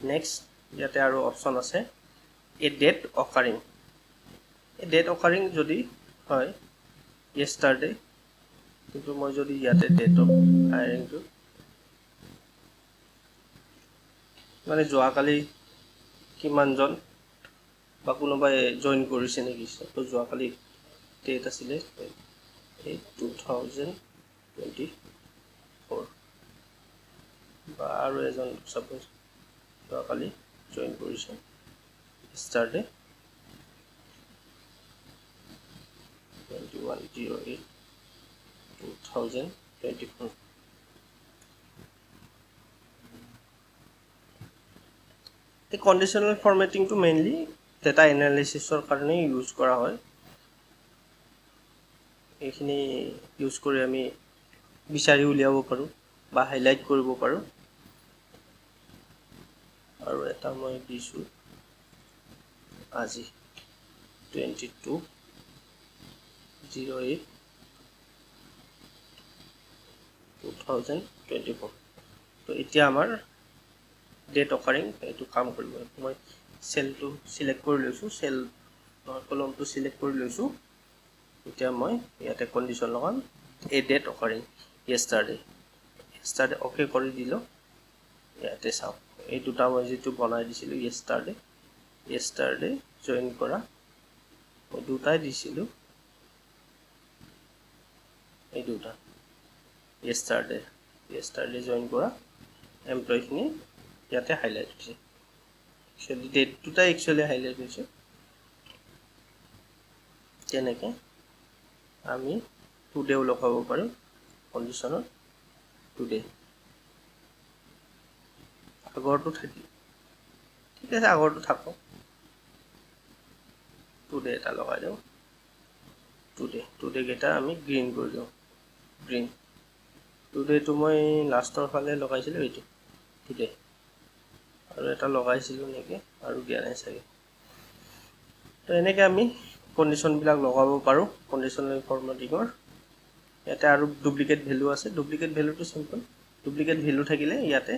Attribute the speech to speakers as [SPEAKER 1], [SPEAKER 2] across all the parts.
[SPEAKER 1] next ইয়াতে আৰু option আছে এ ডেট অকাৰিং এ ডেট অকাৰিং যদি হয় yesterday কিন্তু মই যদি ইয়াতে ডেট অফ হায়াৰিংটো মানে যোৱাকালি কিমানজন বা কোনোবাই জইন কৰিছে নেকি তো যোৱাকালি ডেট আছিলে 2024 বা আৰু এজন সাপোজ যোৱাকালি জইন কৰিছে yesterday 21/08/2024 এই কন্ডিশনাল ফৰমেটিংটো মেইনলি ডেটা এনালাইসিসৰ কাৰণে ইউজ কৰা হয় এইখিনি ইউজ কৰি আমি বিচাৰি উলিয়াব পাৰোঁ বা হাইলাইট কৰিব পাৰোঁ আৰু এটা মই দিছোঁ আজি 22/08/2024 তো এতিয়া আমাৰ ডেট অকাৰিং এইটো কাম কৰিব মই সেলটো সিলেক্ট কৰি লৈছোঁ সেল কলমটো সিলেক্ট কৰি লৈছোঁ এতিয়া মই ইয়াতে কন্ডিশন লগাম এ ডেট অকাৰিং yesterday ওকে কৰি দিলো ইয়াতে চাওক এই দুটা মই যেটো বনাই দিছিলোঁ yesterday জয়েন কৰা মই দুটাই দিছিলোঁ এই দুটা yesterday জয়েন কৰা এমপ্লয়িখিনি ইয়াতে হাইলাইট হৈছে একচুয়ালি ডেট দুটা একচুয়ালি হাইলাইট হৈছে তেনেকে আমি টুডেও লগাব পাৰোঁ কন্ডিশনত টুডে আগৰটো থাকি ঠিক আছে আগৰটো থাকক টুডে এটা লগাই দিওঁ টুডে কেইটা আমি গ্ৰীন কৰি দিওঁ গ্ৰীন টুডেটো মই লাষ্টৰ ফালে লগাইছিলোঁ এইটো টুডে আৰু এটা লগাইছিলোঁ নেকি আৰু দিয়া নাই চাগে তো এনেকৈ আমি কন্ডিশনবিলাক লগাব পাৰোঁ কন্ডিশনাল ফৰমেটিঙৰ ইয়াতে আৰু ডুপ্লিকেট ভ্যালু আছে ডুপ্লিকেট ভ্যালুটো সিম্পল ডুপ্লিকেট ভ্যালু থাকিলে ইয়াতে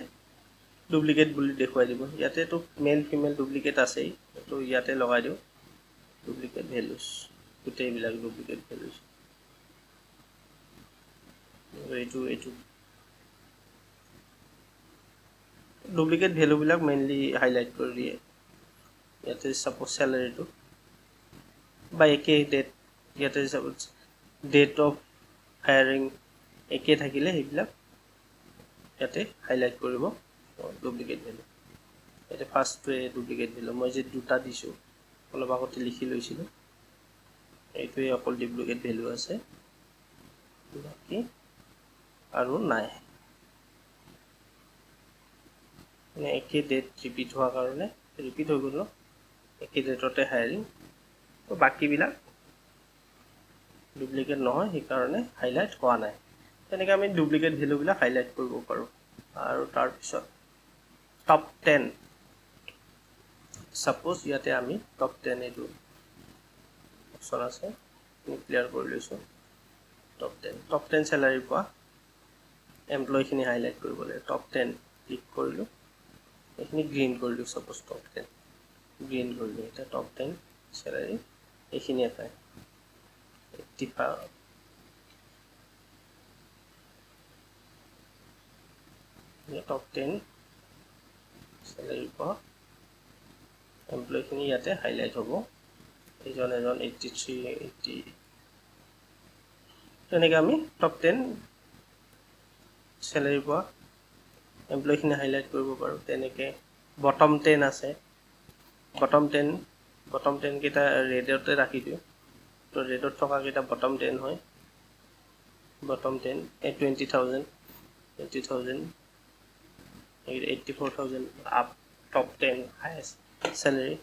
[SPEAKER 1] ডুপ্লিকেট বুলি দেখুৱাই দিব ইয়াতে তো মেল ফিমেল ডুপ্লিকেট আছেই তো ইয়াতে লগাই দিওঁ ডুপ্লিকেট ভ্যালুজ গোটেইবিলাক ডুপ্লিকেট ভ্যালুজ এইটো ডুপ্লিকেট ভ্যালুবিলাক মেইনলি হাইলাইট কৰি দিয়ে ইয়াতে সাপোজ স্যালাৰিটো বা একে ডেট ইয়াতে সাপোজ ডেট অফ হায়াৰিং একে থাকিলে সেইবিলাক ইয়াতে হাইলাইট কৰিব ডুপ্লিকেট ভ্যালু ইয়াতে ফাৰ্ষ্টটোৱে ডুপ্লিকেট ভ্যালু মই যে দুটা দিছোঁ অলপ আগতে লিখি লৈছিলোঁ এইটোৱে অকল ডুপ্লিকেট ভ্যালু আছে বাকি আৰু নাই মানে একে ডেট ৰিপিট হোৱাৰ কাৰণে ৰিপিট হৈ গ'ল একে ডেটতে হায়াৰিং তো বাকিবিলাক ডুপ্লিকেট নহয় সেইকাৰণে হাইলাইট হোৱা নাই তেনেকৈ আমি ডুপ্লিকেট ভ্যালুবিলাক হাইলাইট কৰিব পাৰোঁ আৰু তাৰপিছত টপ 10 সাপোজ ইয়াতে আমি টপ 10 এইটো অপশ্যন আছে ক্লিয়াৰ কৰি লৈছোঁ টপ 10 স্যালাৰি পোৱা এমপ্লয়িখিনি হাইলাইট কৰিব লাগে টপ 10 ক্লিক কৰিলোঁ এইখিনি গ্ৰীন কৰিলোঁ সাপোজ টপ 10 গ্ৰীন কৰিলোঁ এতিয়া টপ 10 স্যালাৰি এইখিনিয়ে পায় 85 টপ 10 স্যালাৰি পোৱা এমপ্লয়িখিনি ইয়াতে হাইলাইট হ'ব এজন 83 80 তেনেকৈ আমি টপ 10 স্যালাৰি পোৱা এমপ্লয়িখিনি হাইলাইট কৰিব পাৰোঁ তেনেকৈ বটম 10 আছে বটম 10 কেইটা ৰেডতে ৰাখি দিওঁ তো ৰেডত থকা কেইটা বটম 10 হয় বটম 10 20,000 84,000 আপ টপ 10 হাইয়েষ্ট স্যালাৰি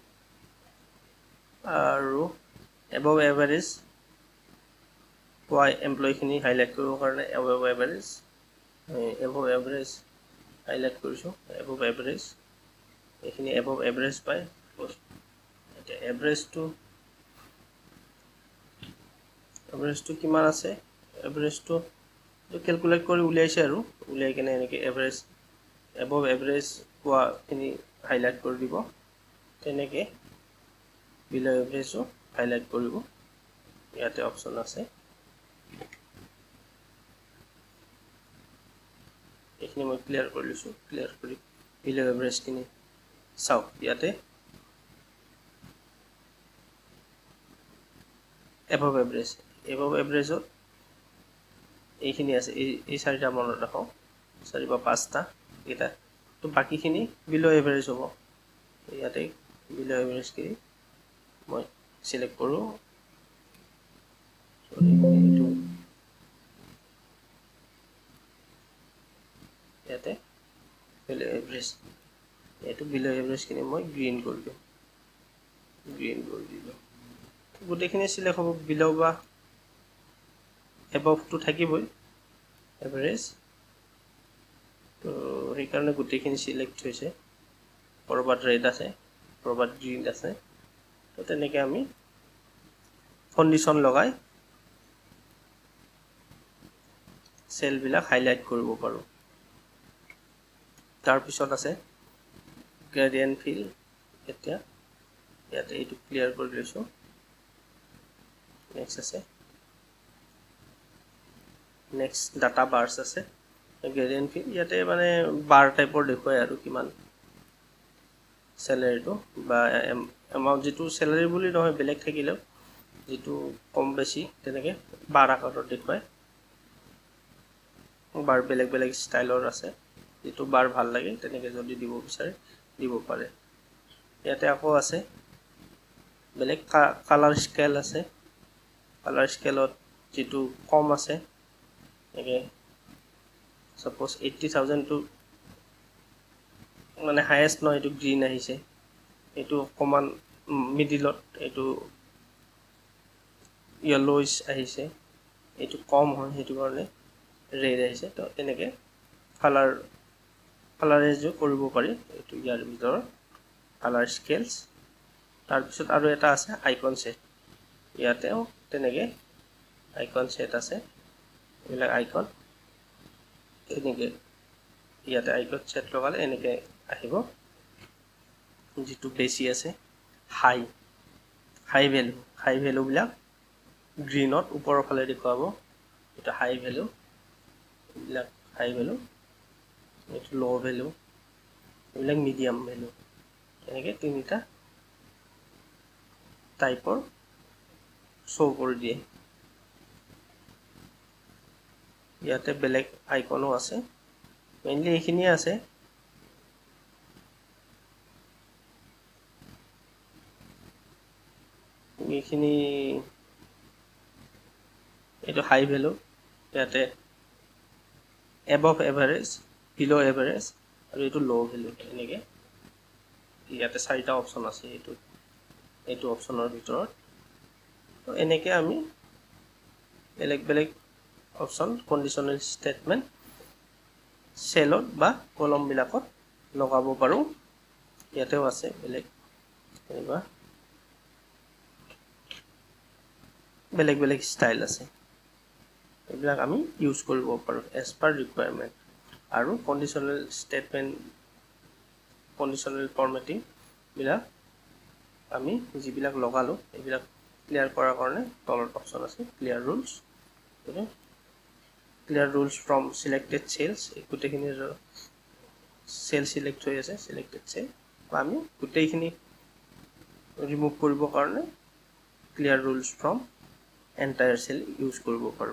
[SPEAKER 1] আৰু এবভ এভাৰেজ পোৱা এমপ্লয়িখিনি হাইলাইট কৰিবৰ কাৰণে এবভ এভাৰেজ হাইলাইট কৰিছোঁ এবভ এভাৰেজ এইখিনি এবভ এভাৰেজ পায় এতিয়া এভাৰেজটো কিমান আছে এভাৰেজটো ক্যালকুলেট কৰি উলিয়াইছে আৰু উলিয়াই কিনে এনেকৈ এভাৰেজ এবভ এভাৰেজ পোৱাখিনি হাইলাইট কৰি দিব তেনেকৈ বিলো এভাৰেজো হাইলাইট কৰিব ইয়াতে অপশ্যন আছে এইখিনি মই ক্লিয়াৰ কৰি লৈছোঁ ক্লিয়াৰ কৰি বিলো এভাৰেজখিনি চাওক ইয়াতে এভব এভাৰেজত এইখিনি আছে এই চাৰিটা মনত ৰাখক 4 বা 5টা এটা তো বাকিখিনি বিলো এভাৰেজ হ'ব ইয়াতে বিলো এভাৰেজখিনি মই সিলেক্ট কৰোঁ এইটো ইয়াতে বিলো এভাৰেজ এইটো বিলো এভাৰেজখিনি মই গ্ৰীণ কৰি দিওঁ গোটেইখিনি সিলেক্ট হ'ব বিলো বা এবভটো থাকিবই এভাৰেজ তো সেইকাৰণে গোটেইখিনি সিলেক্ট হৈছে ক'ৰবাত ৰেড আছে ক'ৰবাত গ্ৰীণ আছে তো তেনেকৈ আমি কণ্ডিশ্যন লগাই চেলবিলাক হাইলাইট কৰিব পাৰোঁ তাৰপিছত আছে গ্ৰেডিয়েণ্ট ফিল এতিয়া ইয়াতে এইটো ক্লিয়াৰ কৰি লৈছোঁ নেক্সট আছে নেক্সট ডাটা বাৰ্ছ আছে গ্ৰেডিয়েণ্ট ফিল ইয়াতে মানে বাৰ টাইপৰ দেখুৱাই আৰু কিমান চেলাৰীটো বা এমাউণ্ট যিটো চেলাৰী বুলি নহয় বেলেগ থাকিলেও যিটো কম বেছি তেনেকৈ বাৰ আকাৰত দেখুৱায় বাৰ বেলেগ বেলেগ ষ্টাইলৰ আছে যিটো বাৰ ভাল লাগে তেনেকৈ যদি দিব বিচাৰে দিব পাৰে ইয়াতে আকৌ আছে বেলেগ কালাৰ স্কেল আছে কালাৰ স্কেলত যিটো কম আছে এনেকৈ সাপোজ 80,000 টো মানে হায়েষ্ট নহয় এইটো গ্ৰীণ আহিছে এইটো অকণমান মিডিলত এইটো য়েলোইছ আহিছে এইটো কম হয় সেইটো কাৰণে ৰেড আহিছে তো এনেকৈ কালাৰেজো কৰিব পাৰি এইটো ইয়াৰ ভিতৰত কালাৰ স্কেলছ তাৰপিছত আৰু এটা আছে আইকন সেট ইয়াতেও তেনেকৈ আইকন সেট আছে এইবিলাক আইকন এনেকৈ ইয়াতে আইকন সেট লগালে এনেকৈ আহিব যিটো বেছি আছে হাই ভেলুবিলাক গ্ৰীণত ওপৰৰ ফালে দেখুৱাব এটা হাই ভেলু এইবিলাক হাই ভেলু এইটো ল' ভেলু এইবিলাক মিডিয়াম ভেলু এনেকৈ তিনিটা টাইপৰ শ্ব' কৰি দিয়ে ইয়াতে বেলেগ আইকনো আছে মেইনলি এইখিনিয়ে আছে এইখিনি এইটো হাই ভেলু ইয়াতে এবভ এভাৰেজ বিলো এভাৰেজ আৰু এইটো ল' ভেলু এনেকৈ ইয়াতে 4টা অপশ্যন আছে এইটো অপশ্যনৰ ভিতৰত তো এনেকৈ আমি বেলেগ বেলেগ অপশ্যন কণ্ডিশ্যনেল ষ্টেটমেণ্ট চেলত বা কলমবিলাকত লগাব পাৰোঁ ইয়াতেও আছে বেলেগ এনেকুৱা বেলেগ বেলেগ ষ্টাইল আছে এইবিলাক আমি ইউজ কৰিব পাৰোঁ এজ পাৰ ৰিকুৱাৰমেণ্ট আৰু কণ্ডিশ্যনেল ষ্টেটমেণ্ট কণ্ডিশ্যনেল ফৰ্মেটিংবিলাক আমি যিবিলাক লগালোঁ এইবিলাক ক্লিয়াৰ কৰাৰ কাৰণে তলত অপশ্যন আছে clear rules from selected cells গোটেইখিনি চেল চিলেক্ট হৈ আছে চিলেক্টেড চেল বা আমি গোটেইখিনি ৰিমুভ কৰিবৰ কাৰণে clear rules from entire cell use কৰিব পাৰোঁ